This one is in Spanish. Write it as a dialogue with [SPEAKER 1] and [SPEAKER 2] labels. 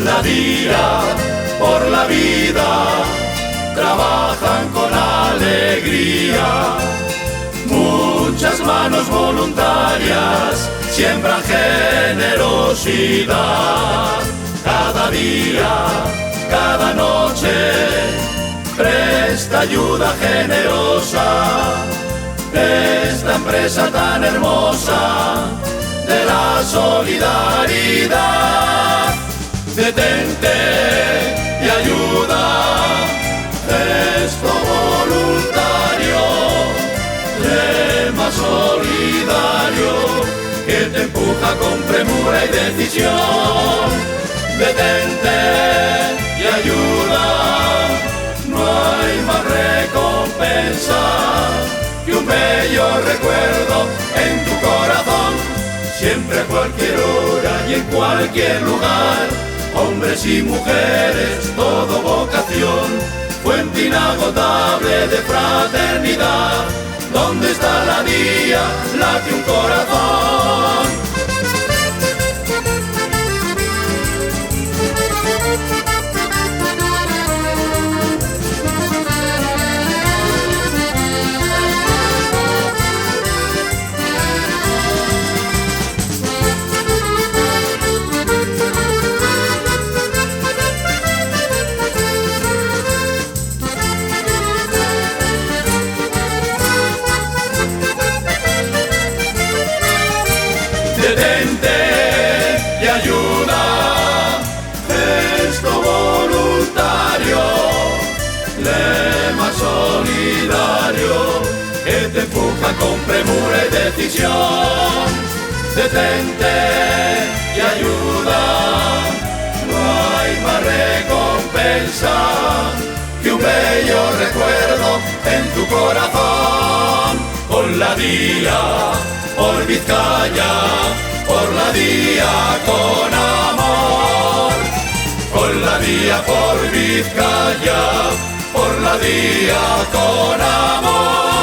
[SPEAKER 1] Cada día por la vida trabajan con alegría. Muchas manos voluntarias siembran generosidad. Cada día, cada noche presta ayuda generosa. Esta empresa tan hermosa de la solidaridad. Detente y ayuda, gesto voluntario, lema solidario que te empuja con premura y decisión. Detente y ayuda, no hay más recompensa que un bello recuerdo en tu corazón. Siempre a cualquier hora y en cualquier lugar, hombres y mujeres, todo vocación, fuente inagotable de fraternidad. ¿Dónde está la día? Late un corazón. Detente y ayuda, gesto voluntario, lema solidario que te empuja con premura y decisión. Detente y ayuda, no hay más recompensa que un bello recuerdo en tu corazón. Con la día por Vizcaya, por la día con amor. Por la día por Vizcaya, por la día con amor.